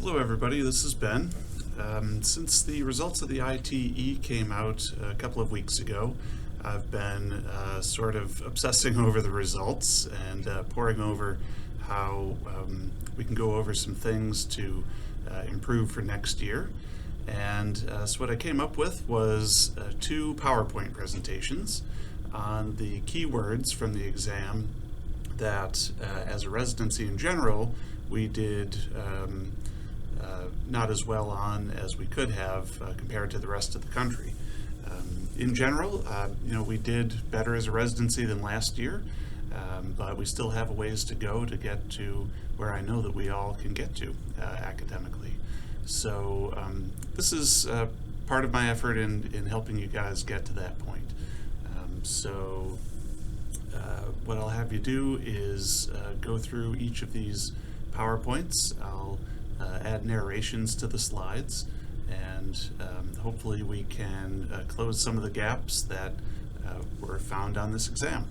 Hello everybody, this is Ben. Since the results of the ITE came out a couple of weeks ago, I've been sort of obsessing over the results and poring over how we can go over some things to improve for next year. And so what I came up with was two PowerPoint presentations on the keywords from the exam that as a residency in general we did not as well on as we could have compared to the rest of the country. In general, we did better as a residency than last year, but we still have a ways to go to get to where I know that we all can get to academically. So this is part of my effort in helping you guys get to that point. What I'll have you do is go through each of these PowerPoints. I'll add narrations to the slides, and hopefully we can close some of the gaps that were found on this exam.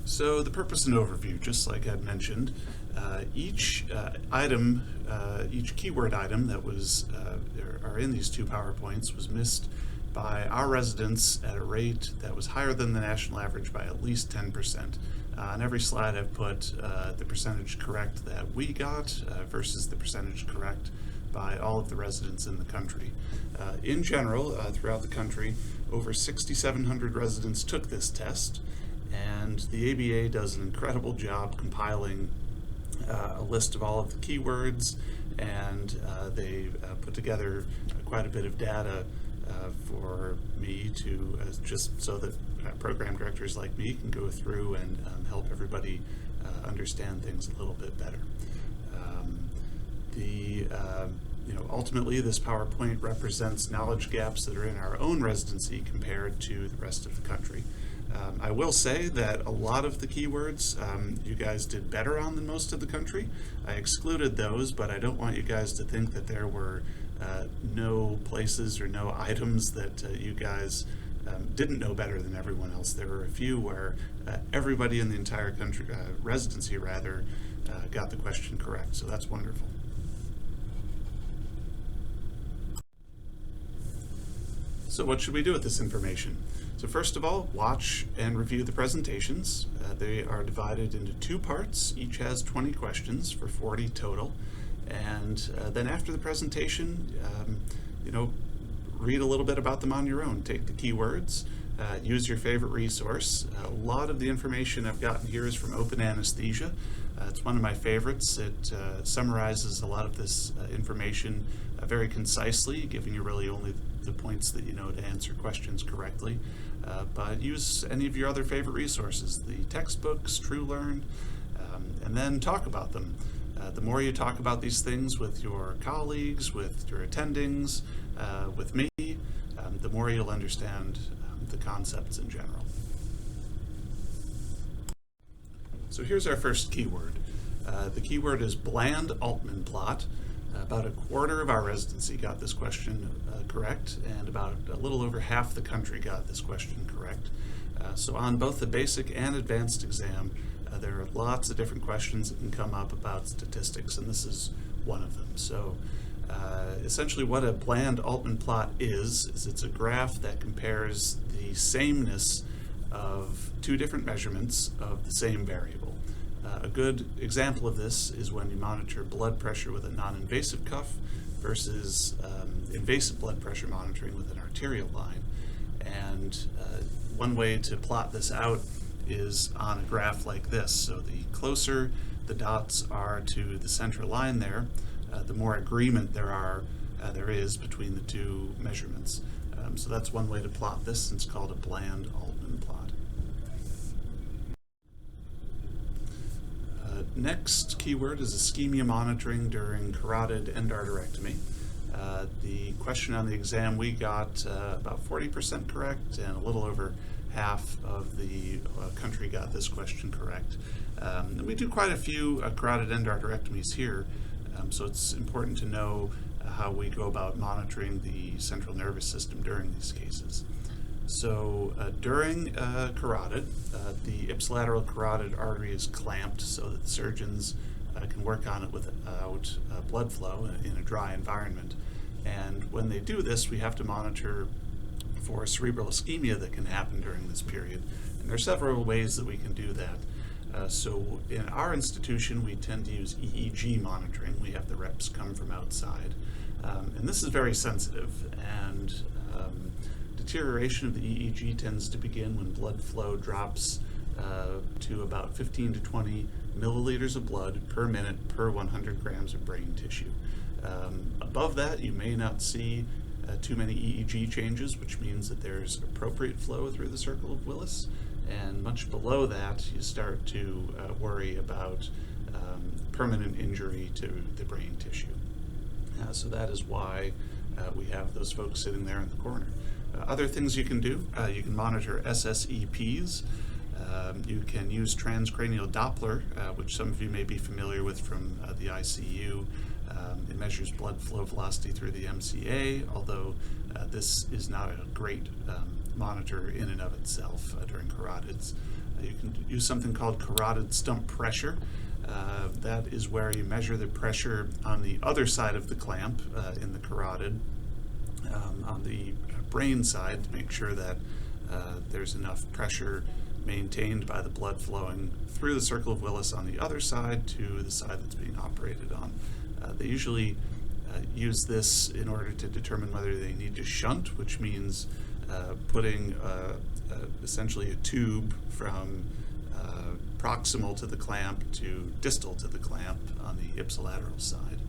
So the purpose and overview, just like I'd mentioned, each keyword item that was are in these two PowerPoints was missed by our residents at a rate that was higher than the national average by at least 10%. On every slide I've put the percentage correct that we got versus the percentage correct by all of the residents in the country. In general, throughout the country, over 6,700 residents took this test, and the ABA does an incredible job compiling a list of all of the keywords, and they put together quite a bit of data for me to just so that program directors like me can go through and help everybody understand things a little bit better. Ultimately, this PowerPoint represents knowledge gaps that are in our own residency compared to the rest of the country. I will say that a lot of the keywords you guys did better on than most of the country. I excluded those, but I don't want you guys to think that there were no places or no items that you guys didn't know better than everyone else. There were a few where everybody in the entire country, residency rather, got the question correct, so that's wonderful. So what should we do with this information? So first of all, watch and review the presentations. They are divided into two parts. Each has 20 questions for 40 total. And then after the presentation, read a little bit about them on your own. Take the keywords, use your favorite resource. A lot of the information I've gotten here is from Open Anesthesia. It's one of my favorites. It summarizes a lot of this information very concisely, giving you really only the points that you know to answer questions correctly. But use any of your other favorite resources, the textbooks, TrueLearn, and then talk about them. The more you talk about these things with your colleagues, with your attendings, with me, the more you'll understand the concepts in general. So here's our first keyword. The keyword is bland Altman plot. About a quarter of our residency got this question correct, and about a little over half the country got this question correct. So on both the basic and advanced exam, there are lots of different questions that can come up about statistics, and this is one of them. So essentially what a bland Altman plot is it's a graph that compares the sameness of two different measurements of the same variable. A good example of this is when you monitor blood pressure with a non-invasive cuff versus invasive blood pressure monitoring with an arterial line. And one way to plot this out is on a graph like this. So the closer the dots are to the center line there, the more agreement there is between the two measurements. So that's one way to plot this, and it's called a bland Altman plot. Next keyword is ischemia monitoring during carotid endarterectomy. The question on the exam, we got about 40% correct, and a little over half of the country got this question correct. We do quite a few carotid endarterectomies here, so it's important to know how we go about monitoring the central nervous system during these cases. So during carotid, the ipsilateral carotid artery is clamped so that the surgeons can work on it without blood flow in a dry environment. And when they do this, we have to monitor for cerebral ischemia that can happen during this period. And there are several ways that we can do that. So in our institution, we tend to use EEG monitoring. We have the reps come from outside. And this is very sensitive, and deterioration of the EEG tends to begin when blood flow drops to about 15 to 20 milliliters of blood per minute per 100 grams of brain tissue. Above that, you may not see too many EEG changes, which means that there's appropriate flow through the circle of Willis. And much below that, you start to worry about permanent injury to the brain tissue. So that is why we have those folks sitting there in the corner. Other things you can do, you can monitor SSEPs. You can use transcranial Doppler, which some of you may be familiar with from the ICU. It measures blood flow velocity through the MCA, although this is not a great monitor in and of itself during carotids. You can use something called carotid stump pressure. That is where you measure the pressure on the other side of the clamp in the carotid, on the brain side, to make sure that there's enough pressure maintained by the blood flowing through the circle of Willis on the other side to the side that's being operated on. They usually use this in order to determine whether they need to shunt, which means putting essentially a tube from proximal to the clamp to distal to the clamp on the ipsilateral side.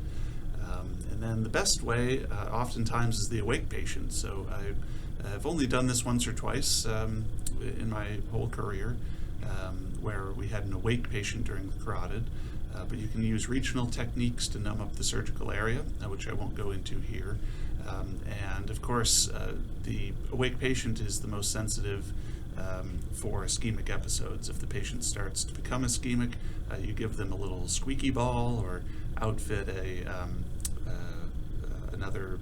And then the best way oftentimes is the awake patient. So I've only done this once or twice in my whole career, where we had an awake patient during the carotid. But you can use regional techniques to numb up the surgical area, which I won't go into here. And of course, the awake patient is the most sensitive for ischemic episodes. If the patient starts to become ischemic, you give them a little squeaky ball or outfit another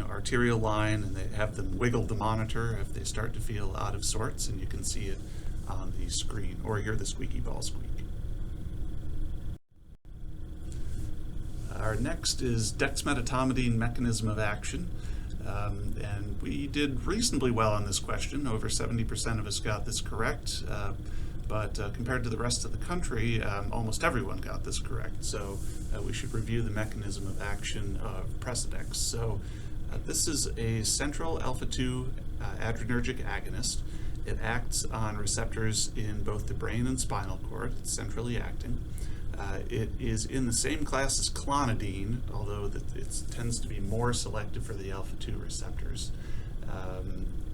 arterial line, and they have them wiggle the monitor if they start to feel out of sorts, and you can see it on the screen or hear the squeaky ball squeak. Our next is dexmedetomidine mechanism of action. And we did reasonably well on this question. Over 70% of us got this correct, but compared to the rest of the country, almost everyone got this correct. So we should review the mechanism of action of Precedex. So this is a central alpha-2 adrenergic agonist. It acts on receptors in both the brain and spinal cord. It's centrally acting. It is in the same class as clonidine, although it tends to be more selective for the alpha-2 receptors.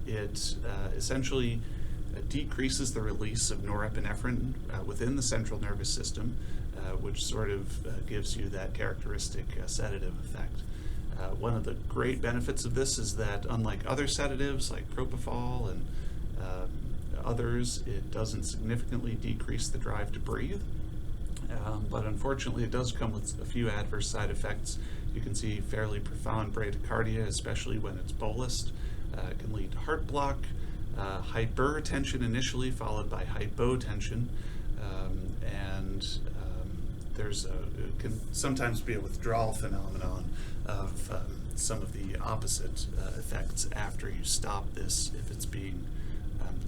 It essentially decreases the release of norepinephrine within the central nervous system, which sort of gives you that characteristic sedative effect. One of the great benefits of this is that, unlike other sedatives like propofol and others, it doesn't significantly decrease the drive to breathe. But unfortunately, it does come with a few adverse side effects. You can see fairly profound bradycardia, especially when it's bolused. It can lead to heart block, hypertension initially, followed by hypotension, and it can sometimes be a withdrawal phenomenon of some of the opposite effects after you stop this, if it's being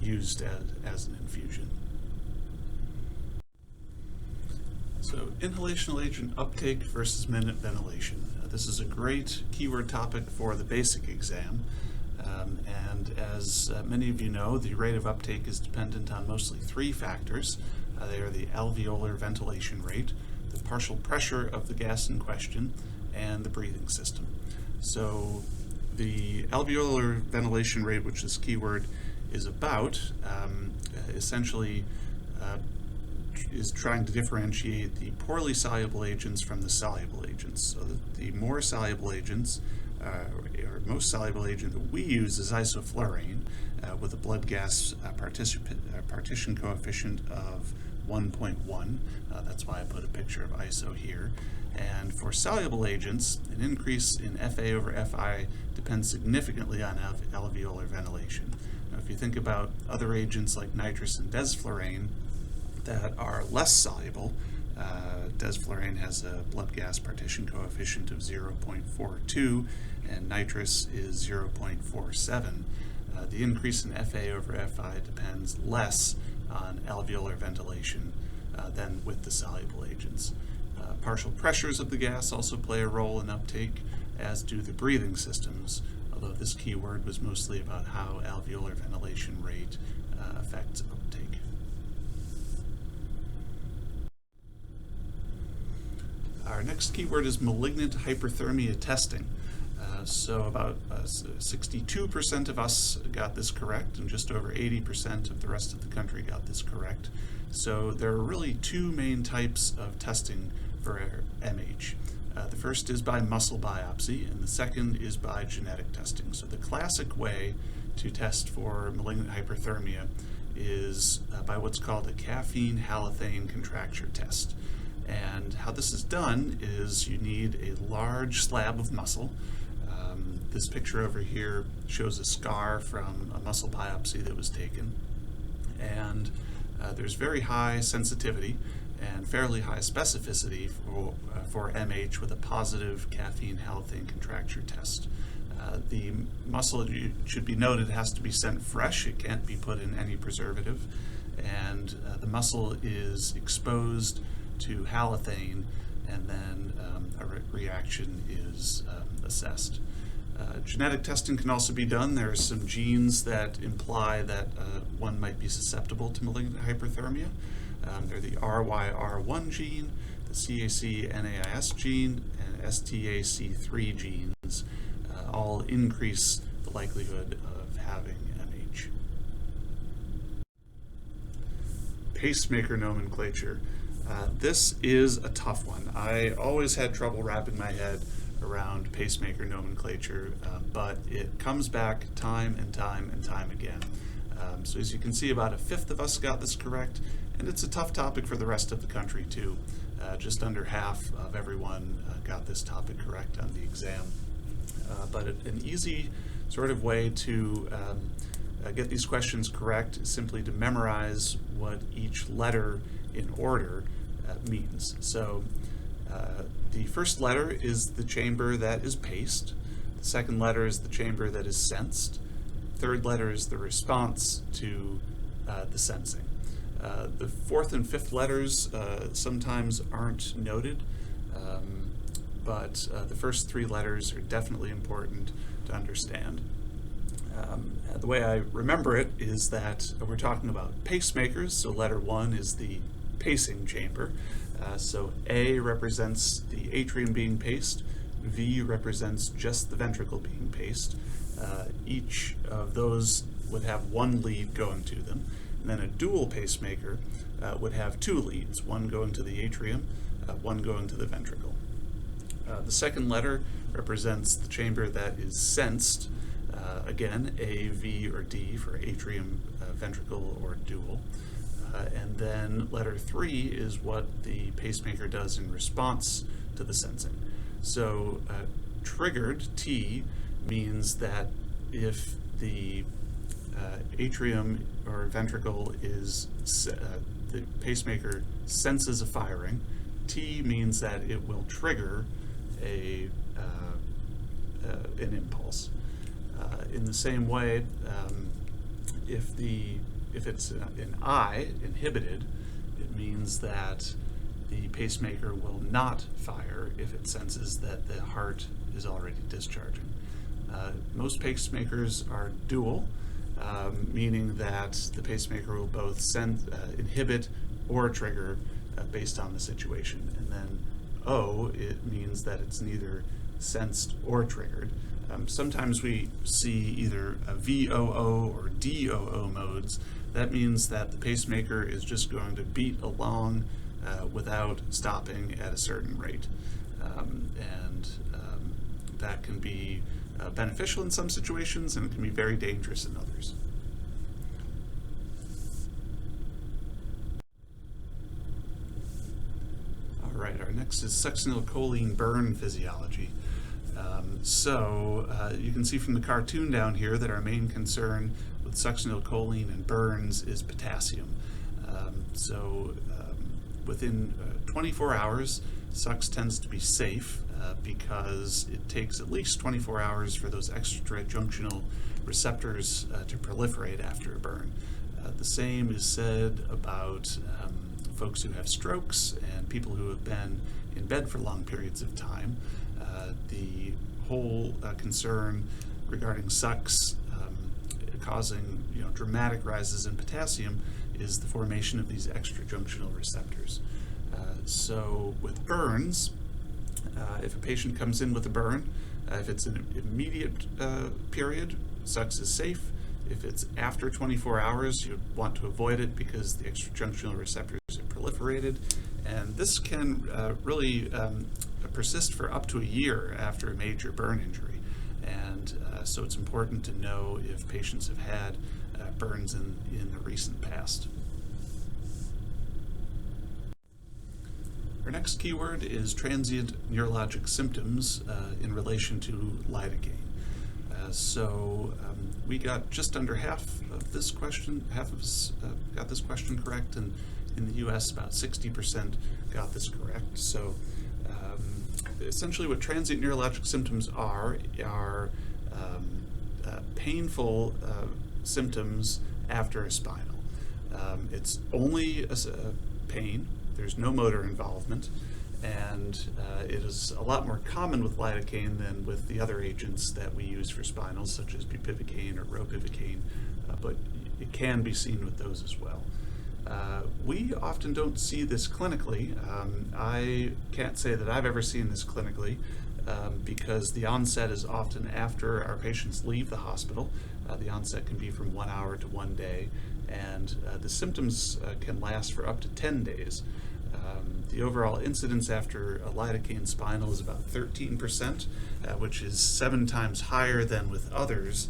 used as an infusion. So, inhalational agent uptake versus minute ventilation. This is a great keyword topic for the basic exam. And as many of you know, the rate of uptake is dependent on mostly three factors. They are the alveolar ventilation rate, the partial pressure of the gas in question, and the breathing system. So the alveolar ventilation rate, which this keyword is about, essentially is trying to differentiate the poorly soluble agents from the soluble agents. So the more soluble agents, or most soluble agent that we use is isoflurane with a blood gas partition coefficient of 1.1. That's why I put a picture of ISO here. And for soluble agents, an increase in FA over FI depends significantly on alveolar ventilation. Now, if you think about other agents like nitrous and desflurane that are less soluble, desflurane has a blood gas partition coefficient of 0.42 and nitrous is 0.47. The increase in FA over FI depends less on alveolar ventilation than with the soluble agents. Partial pressures of the gas also play a role in uptake, as do the breathing systems, although this keyword was mostly about how alveolar ventilation rate affects uptake. Our next keyword is malignant hyperthermia testing. So about 62% of us got this correct, and just over 80% of the rest of the country got this correct. So there are really two main types of testing for MH. The first is by muscle biopsy, and the second is by genetic testing. So the classic way to test for malignant hyperthermia is by what's called a caffeine halothane contracture test. And how this is done is you need a large slab of muscle. This picture over here shows a scar from a muscle biopsy that was taken. And there's very high sensitivity and fairly high specificity for MH with a positive caffeine halothane contracture test. The muscle, it should be noted, has to be sent fresh. It can't be put in any preservative. And the muscle is exposed to halothane, and then a reaction is assessed. Genetic testing can also be done. There are some genes that imply that one might be susceptible to malignant hyperthermia. They're the RYR1 gene, the CAC-NAIS gene, and STAC3 genes. All increase the likelihood of having MH. Pacemaker nomenclature. This is a tough one. I always had trouble wrapping my head around pacemaker nomenclature, but it comes back time and time and time again. So as you can see, about a fifth of us got this correct, and it's a tough topic for the rest of the country too. Just under half of everyone got this topic correct on the exam. But an easy sort of way to get these questions correct is simply to memorize what each letter in order means. So the first letter is the chamber that is paced. The second letter is the chamber that is sensed. Third letter is the response to the sensing. The fourth and fifth letters sometimes aren't noted, but the first three letters are definitely important to understand. The way I remember it is that we're talking about pacemakers, so letter 1 is the pacing chamber. So A represents the atrium being paced, V represents just the ventricle being paced. Each of those would have one lead going to them. And then a dual pacemaker would have two leads, one going to the atrium, one going to the ventricle. The second letter represents the chamber that is sensed. Again, A, V, or D for atrium, ventricle, or dual. And then letter 3 is what the pacemaker does in response to the sensing. So triggered, T, means that if the atrium or ventricle is, the pacemaker senses a firing, T means that it will trigger an impulse. In the same way, if it's an I, inhibited, it means that the pacemaker will not fire if it senses that the heart is already discharging. Most pacemakers are dual, meaning that the pacemaker will both inhibit or trigger based on the situation. And then O, it means that it's neither sensed or triggered. Sometimes we see either a VOO or DOO modes. That means that the pacemaker is just going to beat along without stopping at a certain rate. That can be beneficial in some situations, and it can be very dangerous in others. right, our next is succinyl burn physiology. You can see from the cartoon down here that our main concern with succinylcholine and burns is potassium. Within 24 hours, SUCS tends to be safe because it takes at least 24 hours for those extrajunctional receptors to proliferate after a burn. The same is said about folks who have strokes and people who have been in bed for long periods of time. The whole concern regarding SUCS causing dramatic rises in potassium is the formation of these extrajunctional receptors. So with burns, if a patient comes in with a burn, if it's an immediate period, SUCS is safe. If it's after 24 hours, you want to avoid it because the extrajunctional receptors are proliferated. And this can really persist for up to a year after a major burn injury. And so it's important to know if patients have had burns in the recent past. Our next keyword is transient neurologic symptoms in relation to lidocaine. We got just under half of this question, half of us got this question correct, and in the US about 60% got this correct. So essentially what transient neurologic symptoms are painful symptoms after a spinal. It's only a pain, there's no motor involvement, and it is a lot more common with lidocaine than with the other agents that we use for spinals, such as bupivacaine or ropivacaine, but it can be seen with those as well. We often don't see this clinically. I can't say that I've ever seen this clinically because the onset is often after our patients leave the hospital. The onset can be from 1 hour to 1 day, and the symptoms can last for up to 10 days. The overall incidence after a lidocaine spinal is about 13%, which is 7 times higher than with others.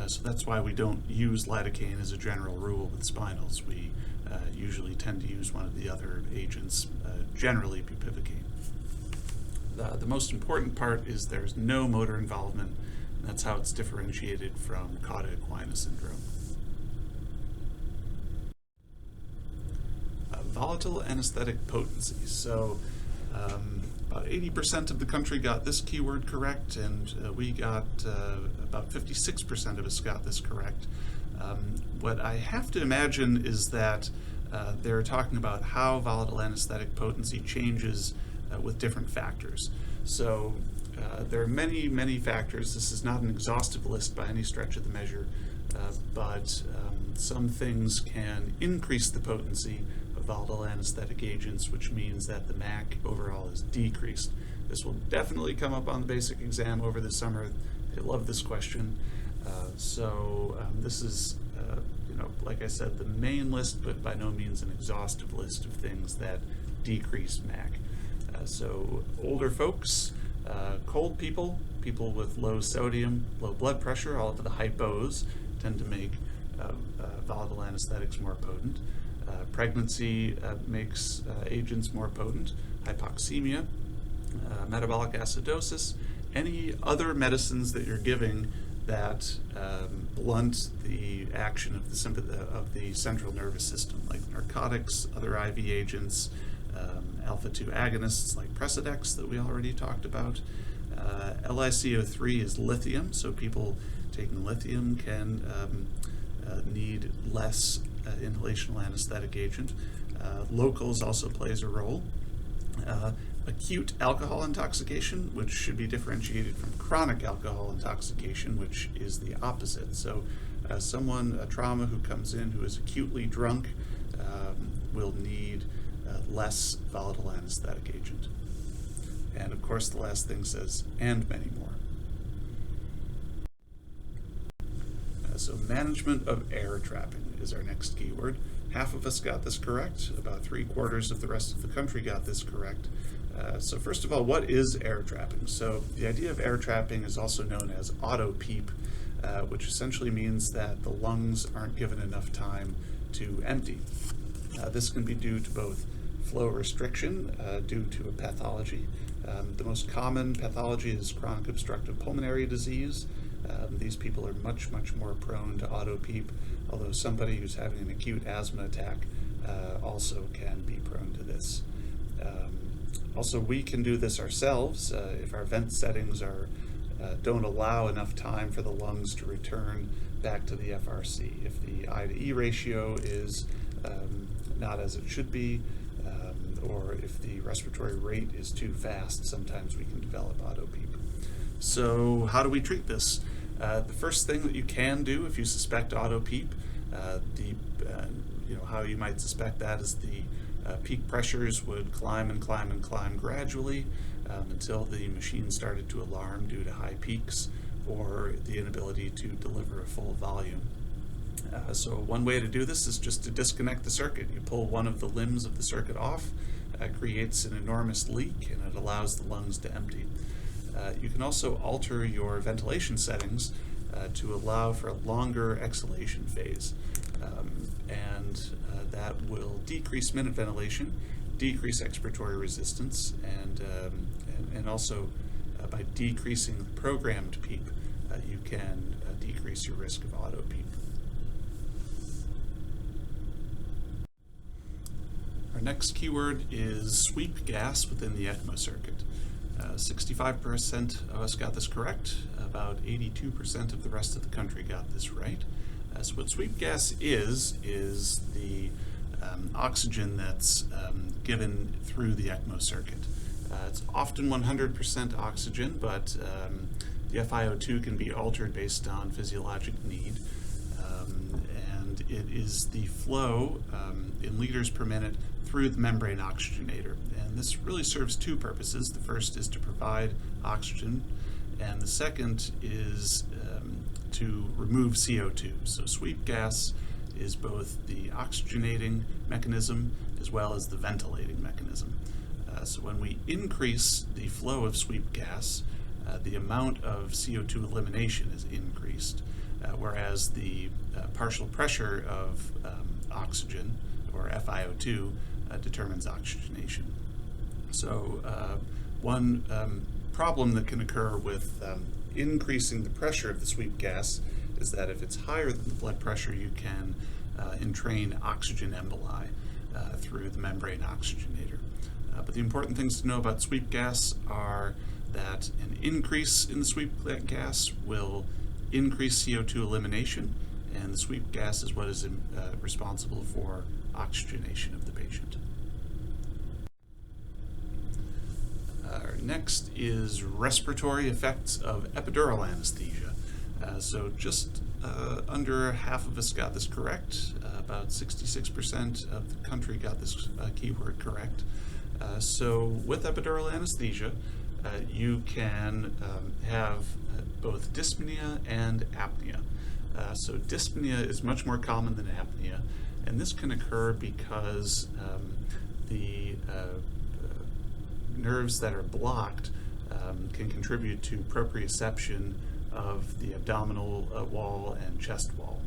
So that's why we don't use lidocaine as a general rule with spinals. We usually tend to use one of the other agents, generally bupivacaine. The most important part is there's no motor involvement, and that's how it's differentiated from cauda equina syndrome. Volatile anesthetic potency. So about 80% of the country got this keyword correct, and we got about 56% of us got this correct. What I have to imagine is that they're talking about how volatile anesthetic potency changes with different factors. So there are many, many factors. This is not an exhaustive list by any stretch of the measure, but some things can increase the potency of volatile anesthetic agents, which means that the MAC overall is decreased. This will definitely come up on the basic exam over the summer. They love this question. This is, like I said, the main list, but by no means an exhaustive list of things that decrease MAC. So older folks, cold people, people with low sodium, low blood pressure, all of the hypos tend to make volatile anesthetics more potent. Pregnancy makes agents more potent. Hypoxemia, metabolic acidosis, any other medicines that you're giving that blunt the action of the central nervous system, like narcotics, other IV agents, alpha-2 agonists like Precedex that we already talked about. LiCO3 is lithium, so people taking lithium can need less inhalational anesthetic agent. Locals also plays a role. Acute alcohol intoxication, which should be differentiated from chronic alcohol intoxication, which is the opposite. So a trauma who comes in who is acutely drunk will need less volatile anesthetic agent. And of course the last thing says, and many more. So management of air trapping is our next keyword. Half of us got this correct. About 3/4 of the rest of the country got this correct. So first of all, what is air trapping? So the idea of air trapping is also known as auto-PEEP, which essentially means that the lungs aren't given enough time to empty. This can be due to both flow restriction due to a pathology. The most common pathology is chronic obstructive pulmonary disease. These people are much more prone to auto-PEEP, although somebody who's having an acute asthma attack also can be prone to this. Also, we can do this ourselves if our vent settings don't allow enough time for the lungs to return back to the FRC. If the I to E ratio is not as it should be, or if the respiratory rate is too fast, sometimes we can develop auto-PEEP. So how do we treat this? The first thing that you can do if you suspect auto-PEEP, how you might suspect that is the peak pressures would climb and climb gradually until the machine started to alarm due to high peaks or the inability to deliver a full volume. So one way to do this is just to disconnect the circuit. You pull one of the limbs of the circuit off, creates an enormous leak, and it allows the lungs to empty. You can also alter your ventilation settings to allow for a longer exhalation phase. That will decrease minute ventilation, decrease expiratory resistance, and also by decreasing the programmed PEEP, you can decrease your risk of auto-PEEP. Our next keyword is sweep gas within the ECMO circuit. 65% of us got this correct. About 82% of the rest of the country got this right. So what sweep gas is the oxygen that's given through the ECMO circuit. It's often 100% oxygen, but the FiO2 can be altered based on physiologic need. And it is the flow in liters per minute through the membrane oxygenator. And this really serves two purposes. The first is to provide oxygen, and the second is to remove CO2. So sweep gas is both the oxygenating mechanism as well as the ventilating mechanism. So when we increase the flow of sweep gas, the amount of CO2 elimination is increased, whereas the partial pressure of oxygen, or FiO2, determines oxygenation. So one problem that can occur with increasing the pressure of the sweep gas is that if it's higher than the blood pressure, you can entrain oxygen emboli through the membrane oxygenator. But the important things to know about sweep gas are that an increase in the sweep gas will increase CO2 elimination, and the sweep gas is what is responsible for oxygenation of the patient. Next is respiratory effects of epidural anesthesia. So just under half of us got this correct. About 66% of the country got this keyword correct. So with epidural anesthesia, you can have both dyspnea and apnea. So dyspnea is much more common than apnea, and this can occur because the nerves that are blocked can contribute to proprioception of the abdominal wall and chest wall.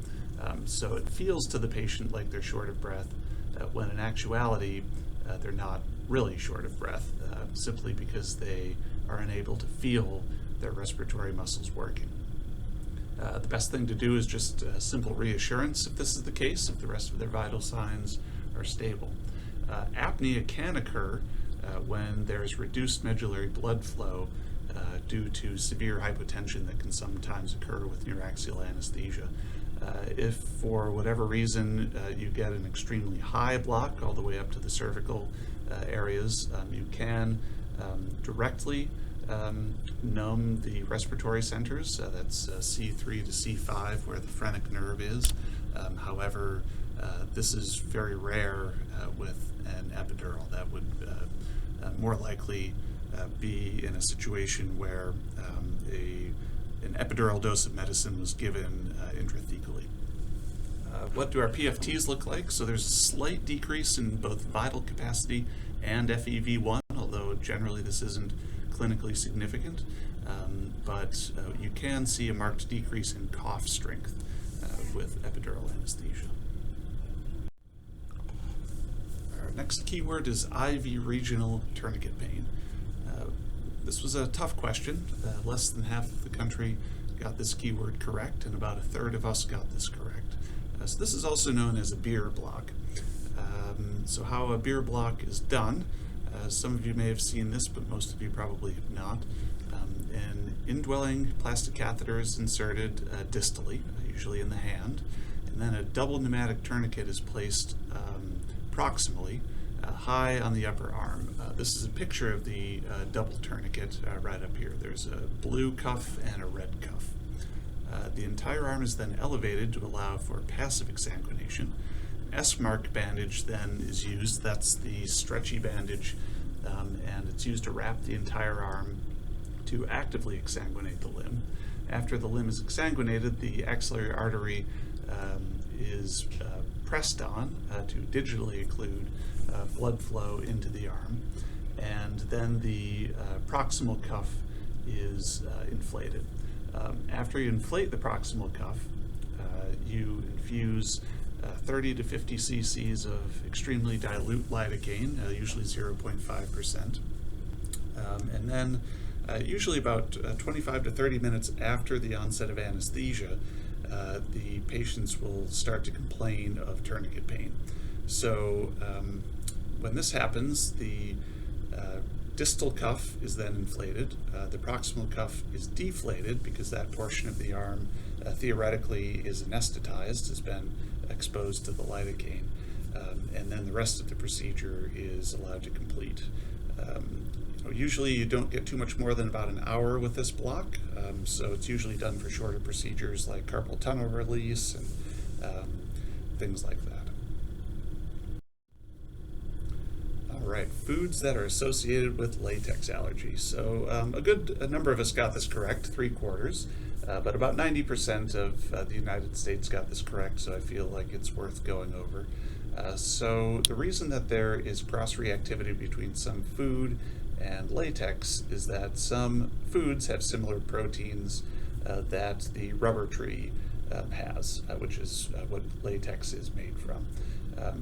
So it feels to the patient like they're short of breath, when in actuality they're not really short of breath, simply because they are unable to feel their respiratory muscles working. The best thing to do is just simple reassurance if this is the case, if the rest of their vital signs are stable. Apnea can occur when there's reduced medullary blood flow due to severe hypotension that can sometimes occur with neuraxial anesthesia. If for whatever reason you get an extremely high block all the way up to the cervical areas, you can directly numb the respiratory centers. That's C3 to C5 where the phrenic nerve is. However, this is very rare with an epidural. That would more likely be in a situation where an epidural dose of medicine was given intrathecally. What do our PFTs look like? So there's a slight decrease in both vital capacity and FEV1, although generally this isn't clinically significant, but you can see a marked decrease in cough strength with epidural anesthesia. Our Our next keyword is IV regional tourniquet pain. This was a tough question. Less than half of the country got this keyword correct, and about a third of us got this correct. So this is also known as a beer block. So how a beer block is done, some of you may have seen this, but most of you probably have not. An indwelling plastic catheter is inserted distally, usually in the hand, and then a double pneumatic tourniquet is placed proximally, high on the upper arm. This is a picture of the double tourniquet right up here. There's a blue cuff and a red cuff. The entire arm is then elevated to allow for passive exsanguination. S-mark bandage then is used. That's the stretchy bandage, and it's used to wrap the entire arm to actively exsanguinate the limb. After the limb is exsanguinated, the axillary artery is pressed on to digitally occlude blood flow into the arm, and then the proximal cuff is inflated. After you inflate the proximal cuff, you infuse 30 to 50 cc's of extremely dilute lidocaine, usually 0.5%. And then usually about 25 to 30 minutes after the onset of anesthesia, the patients will start to complain of tourniquet pain. So when this happens, the distal cuff is then inflated. The proximal cuff is deflated because that portion of the arm theoretically is anesthetized, has been exposed to the lidocaine, and then the rest of the procedure is allowed to complete. Usually you don't get too much more than about an hour with this block, so it's usually done for shorter procedures like carpal tunnel release and things like that. All right, foods that are associated with latex allergy. So a number of us got this correct, 3/4, but about 90% of the United States got this correct, so I feel like it's worth going over. So the reason that there is cross-reactivity between some food and latex is that some foods have similar proteins that the rubber tree has, which is what latex is made from.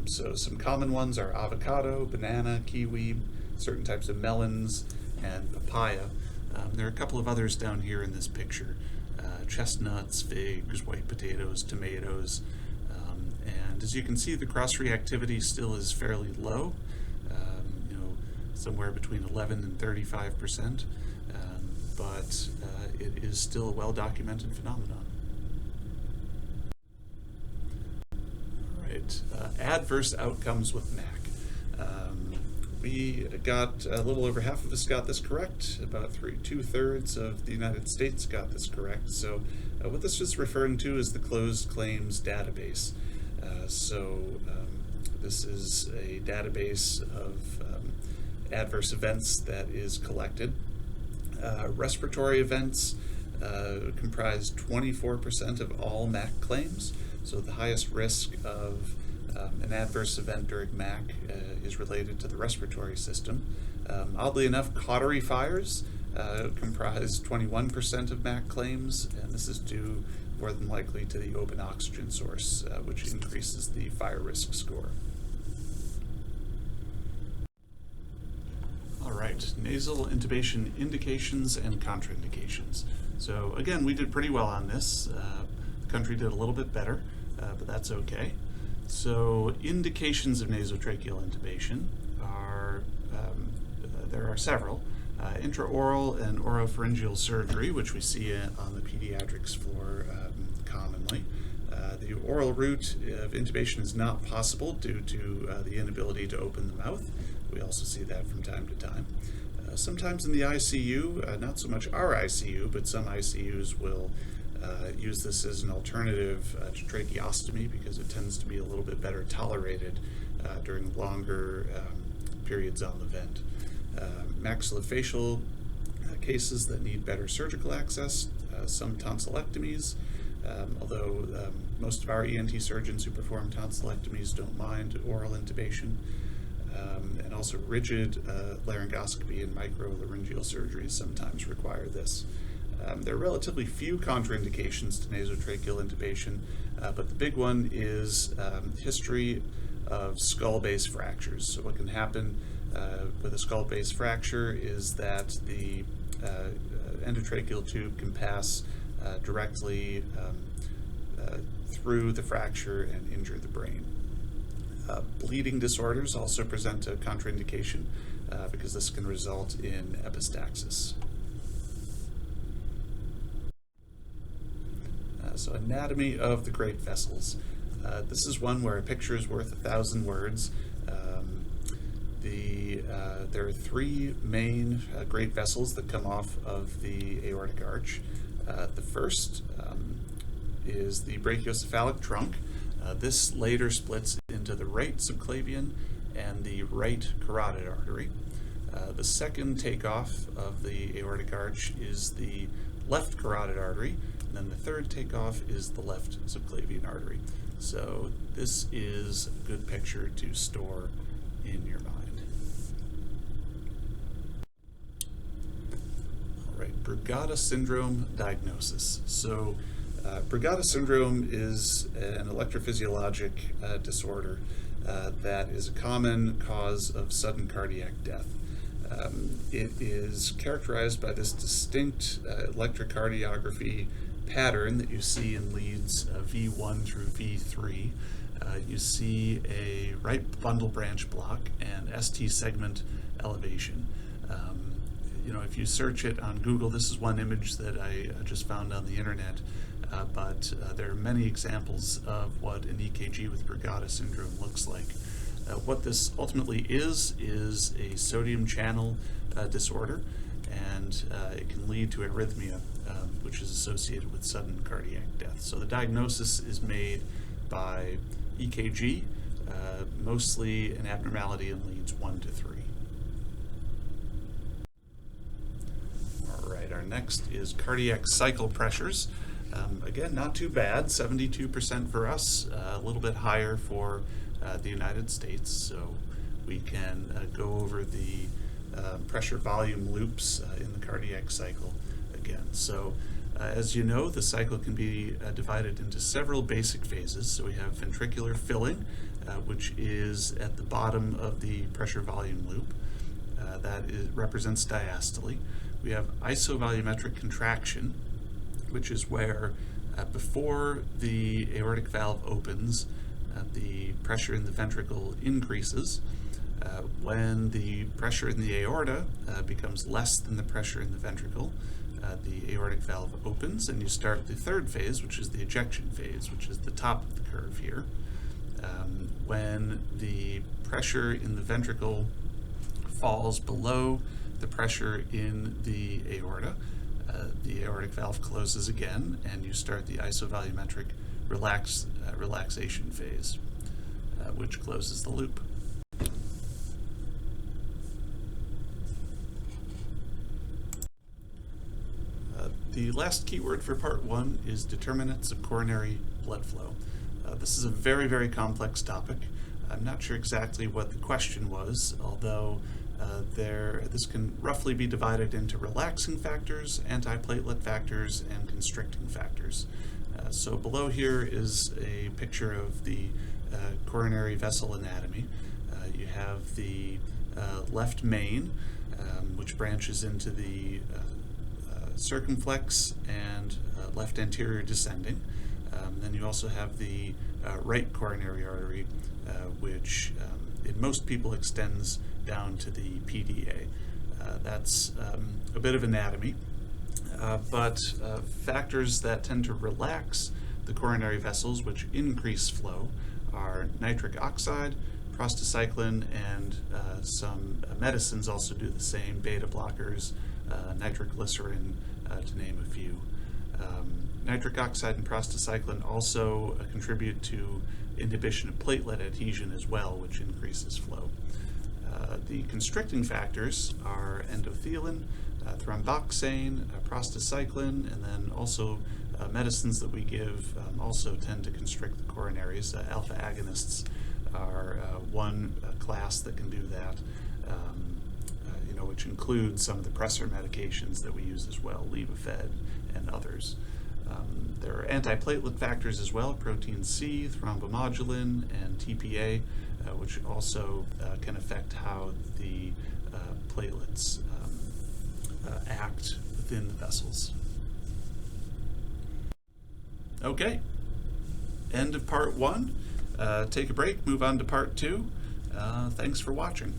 So some common ones are avocado, banana, kiwi, certain types of melons, and papaya. There are a couple of others down here in this picture. Chestnuts, figs, white potatoes, tomatoes, and as you can see, the cross-reactivity still is fairly low, somewhere between 11 and 35%, but it is still a well-documented phenomenon. All right, adverse outcomes with MAC. We got a little over half of us got this correct. About 2/3 of the United States got this correct. So what this is referring to is the closed claims database. This is a database of adverse events that is collected. Respiratory events comprise 24% of all MAC claims. So the highest risk of an adverse event during MAC is related to the respiratory system. Oddly enough, cautery fires comprise 21% of MAC claims, and this is due more than likely to the open oxygen source, which increases the fire risk score. All right, nasal intubation indications and contraindications. So again, we did pretty well on this. The country did a little bit better, but that's okay. So indications of nasotracheal intubation are, there are several. Intraoral and oropharyngeal surgery, which we see on the pediatrics floor commonly. The oral route of intubation is not possible due to the inability to open the mouth. We also see that from time to time. Sometimes in the ICU, not so much our ICU, but some ICUs will use this as an alternative to tracheostomy because it tends to be a little bit better tolerated during longer periods on the vent. Maxillofacial cases that need better surgical access, some tonsillectomies, although most of our ENT surgeons who perform tonsillectomies don't mind oral intubation, and also rigid laryngoscopy and microlaryngeal surgeries sometimes require this. There are relatively few contraindications to nasotracheal intubation, but the big one is history of skull base fractures. So what can happen with a skull base fracture is that the endotracheal tube can pass directly through the fracture and injure the brain. Bleeding disorders also present a contraindication because this can result in epistaxis. So anatomy of the great vessels. This is one where a picture is worth 1,000 words. There are three main great vessels that come off of the aortic arch. The first is the brachiocephalic trunk. This later splits into the right subclavian and the right carotid artery. The second takeoff of the aortic arch is the left carotid artery, and then the third takeoff is the left subclavian artery. So this is a good picture to store in your mind. All right, Brugata syndrome diagnosis. So Brugata syndrome is an electrophysiologic disorder that is a common cause of sudden cardiac death. It is characterized by this distinct electrocardiography pattern that you see in leads V1 through V3. You see a right bundle branch block and ST segment elevation. If you search it on Google, this is one image that I just found on the internet, but there are many examples of what an EKG with Brugata syndrome looks like. What this ultimately is a sodium channel disorder, and it can lead to arrhythmia, which is associated with sudden cardiac death. So the diagnosis is made by EKG, mostly an abnormality in leads 1 to 3. All right, our next is cardiac cycle pressures. Again, not too bad, 72% for us, a little bit higher for the United States. So we can go over the pressure volume loops in the cardiac cycle again. So as you know, the cycle can be divided into several basic phases. So we have ventricular filling, which is at the bottom of the pressure volume loop. Represents diastole. We have isovolumetric contraction, which is where before the aortic valve opens, the pressure in the ventricle increases. When the pressure in the aorta becomes less than the pressure in the ventricle, the aortic valve opens, and you start the third phase, which is the ejection phase, which is the top of the curve here. When the pressure in the ventricle falls below the pressure in the aorta aortic valve closes again, and you start the isovolumetric relaxation phase, which closes the loop. The last keyword for part 1 is determinants of coronary blood flow. This is a very, very complex topic. I'm not sure exactly what the question was, although this can roughly be divided into relaxing factors, antiplatelet factors, and constricting factors. So below here is a picture of the coronary vessel anatomy. You have the left main, which branches into the circumflex and left anterior descending. Then you also have the right coronary artery, which in most people extends down to the PDA. That's a bit of anatomy, but factors that tend to relax the coronary vessels, which increase flow, are nitric oxide, prostacyclin, and some medicines also do the same, beta blockers, nitroglycerin, to name a few. Nitric oxide and prostacyclin also contribute to inhibition of platelet adhesion as well, which increases flow. The constricting factors are endothelin, thromboxane, prostacyclin, and then also medicines that we give also tend to constrict the coronaries. Alpha agonists are one class that can do that, which includes some of the pressor medications that we use as well, Levophed and others. There are antiplatelet factors as well, protein C, thrombomodulin, and TPA, which also can affect how the platelets act within the vessels. Okay, end of part 1. Take a break, move on to part 2. Thanks for watching.